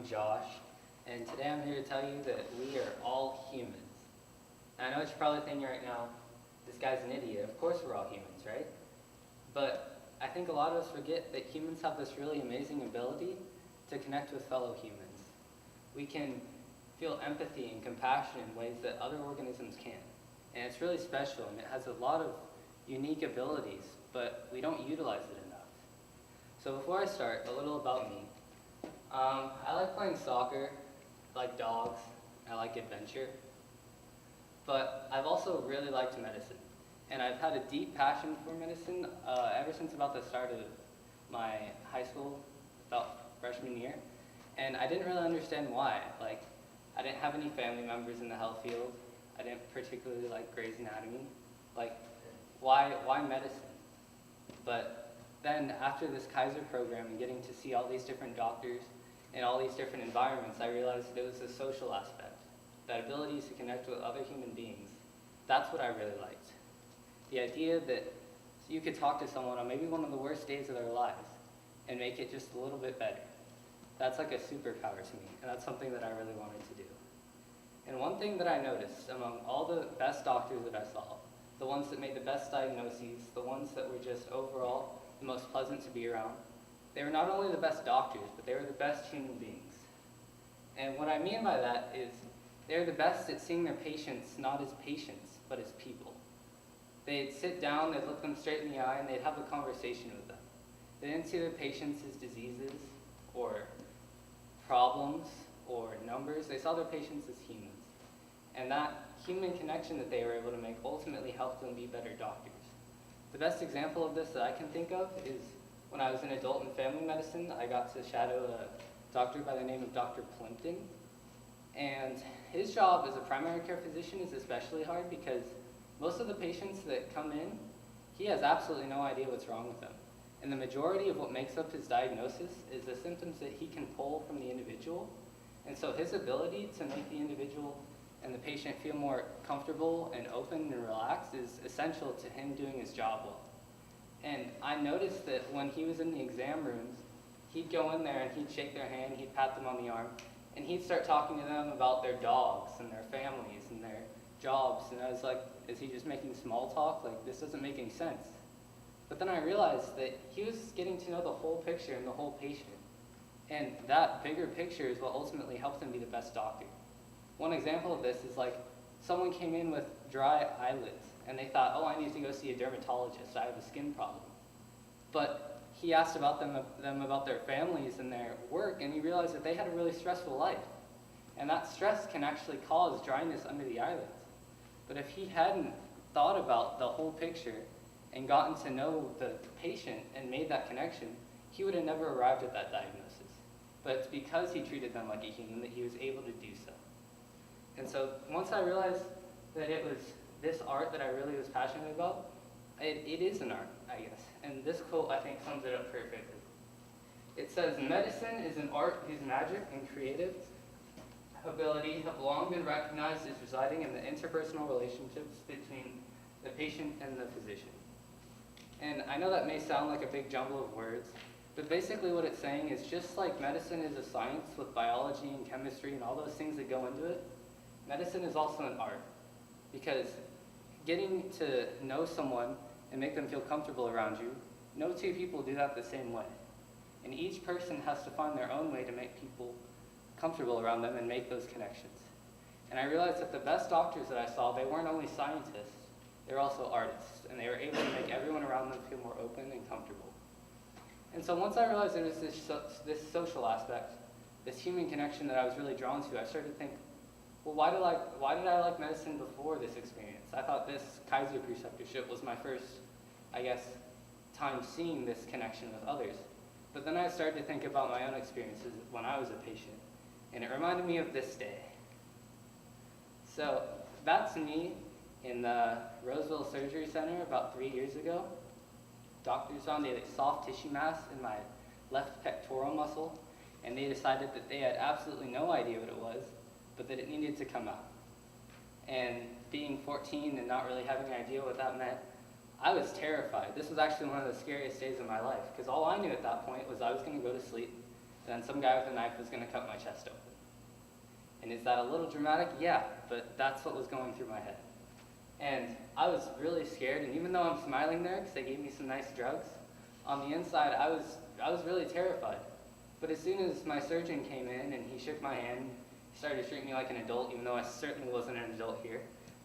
I'm Josh, and today I'm here to tell you that we are all humans. And I know what you're probably thinking right now, this guy's an idiot. Of course we're all humans, right? But I think a lot of us forget that humans have this really amazing ability to connect with fellow humans. We can feel empathy and compassion in ways that other organisms can't. And it's really special, and it has a lot of unique abilities, but we don't utilize it enough. So before I start, a little about me. I like playing soccer, I like dogs, I like adventure, but I've also really liked medicine. And I've had a deep passion for medicine ever since about the start of my high school, about freshman year. And I didn't really understand why. Like, I didn't have any family members in the health field. I didn't particularly like Grey's Anatomy. Like, why medicine? But then after this Kaiser program and getting to see all these different doctors in all these different environments, I realized that it was the social aspect, that ability to connect with other human beings. That's what I really liked. The idea that you could talk to someone on maybe one of the worst days of their lives and make it just a little bit better. That's like a superpower to me, and that's something that I really wanted to do. And one thing that I noticed among all the best doctors that I saw, the ones that made the best diagnoses, the ones that were just overall the most pleasant to be around, they were not only the best doctors, but they were the best human beings. And what I mean by that is they're the best at seeing their patients not as patients, but as people. They'd sit down, they'd look them straight in the eye, and they'd have a conversation with them. They didn't see their patients as diseases or problems or numbers. They saw their patients as humans. And that human connection that they were able to make ultimately helped them be better doctors. The best example of this that I can think of is when I was in adult and family medicine, I got to shadow a doctor by the name of Dr. Plimpton. And his job as a primary care physician is especially hard because most of the patients that come in, he has absolutely no idea what's wrong with them. And the majority of what makes up his diagnosis is the symptoms that he can pull from the individual. And so his ability to make the individual and the patient feel more comfortable and open and relaxed is essential to him doing his job well. And I noticed that when he was in the exam rooms, he'd go in there and he'd shake their hand, he'd pat them on the arm, and he'd start talking to them about their dogs and their families and their jobs. And I was like, is he just making small talk? Like, this doesn't make any sense. But then I realized that he was getting to know the whole picture and the whole patient. And that bigger picture is what ultimately helped him be the best doctor. One example of this is like someone came in with dry eyelids and they thought, oh, I need to go see a dermatologist, I have a skin problem. But he asked about them about their families and their work, and he realized that they had a really stressful life. And that stress can actually cause dryness under the eyelids. But if he hadn't thought about the whole picture and gotten to know the patient and made that connection, he would have never arrived at that diagnosis. But it's because he treated them like a human that he was able to do so. And so once I realized that it was this art that I really was passionate about, it is an art, I guess. And this quote, I think, sums it up perfectly. It says, "Medicine is an art whose magic and creative ability have long been recognized as residing in the interpersonal relationships between the patient and the physician." And I know that may sound like a big jumble of words, but basically what it's saying is just like medicine is a science with biology and chemistry and all those things that go into it, medicine is also an art. Because getting to know someone and make them feel comfortable around you, no two people do that the same way. And each person has to find their own way to make people comfortable around them and make those connections. And I realized that the best doctors that I saw, they weren't only scientists, they were also artists, and they were able to make everyone around them feel more open and comfortable. And so once I realized there was this social aspect, this human connection that I was really drawn to, I started to think, well, why did I like medicine before this experience? I thought this Kaiser preceptorship was my first, I guess, time seeing this connection with others. But then I started to think about my own experiences when I was a patient, and it reminded me of this day. So that's me in the Roseville Surgery Center about 3 years ago. Doctors found a soft tissue mass in my left pectoral muscle, and they decided that they had absolutely no idea what it was, but that it needed to come out. And being 14 and not really having an idea what that meant, I was terrified. This was actually one of the scariest days of my life, because all I knew at that point was I was going to go to sleep, then some guy with a knife was going to cut my chest open. And is that a little dramatic? Yeah, but that's what was going through my head. And I was really scared, and even though I'm smiling there because they gave me some nice drugs, on the inside I was really terrified. But as soon as my surgeon came in and he shook my hand, he started to treat me like an adult, even though I certainly wasn't an adult here.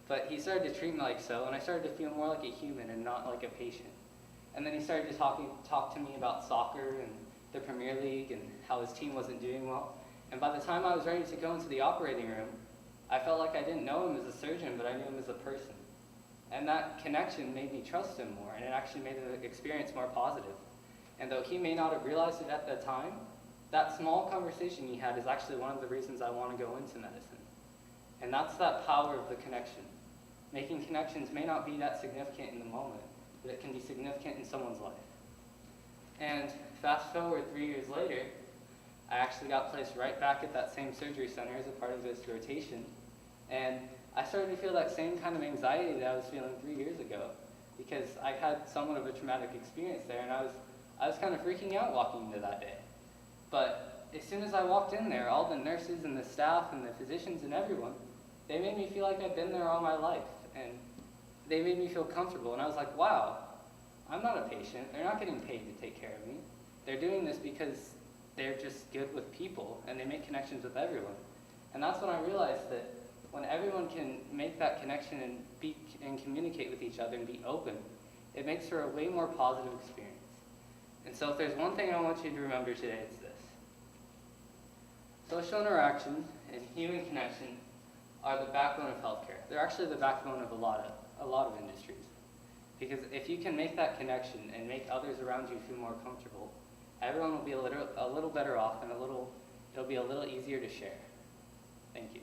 But he started to treat me like so, and I started to feel more like a human and not like a patient. And then he started to talk to me about soccer and the Premier League and how his team wasn't doing well. And by the time I was ready to go into the operating room, I felt like I didn't know him as a surgeon, but I knew him as a person. And that connection made me trust him more, and it actually made the experience more positive. And though he may not have realized it at the time, that small conversation he had is actually one of the reasons I want to go into medicine. And that's that power of the connection. Making connections may not be that significant in the moment, but it can be significant in someone's life. And fast forward 3 years later, I actually got placed right back at that same surgery center as a part of this rotation. And I started to feel that same kind of anxiety that I was feeling 3 years ago, because I had somewhat of a traumatic experience there, and I was kind of freaking out walking into that day. But as soon as I walked in there, all the nurses and the staff and the physicians and everyone, they made me feel like I'd been there all my life, and they made me feel comfortable. And I was like, wow, I'm not a patient. They're not getting paid to take care of me. They're doing this because they're just good with people, and they make connections with everyone. And that's when I realized that when everyone can make that connection and communicate with each other and be open, it makes for a way more positive experience. And so if there's one thing I want you to remember today, it's this. Social interaction and human connection are the backbone of healthcare. They're actually the backbone of a lot of industries. Because if you can make that connection and make others around you feel more comfortable, everyone will be a little better off, and it'll be a little easier to share. Thank you.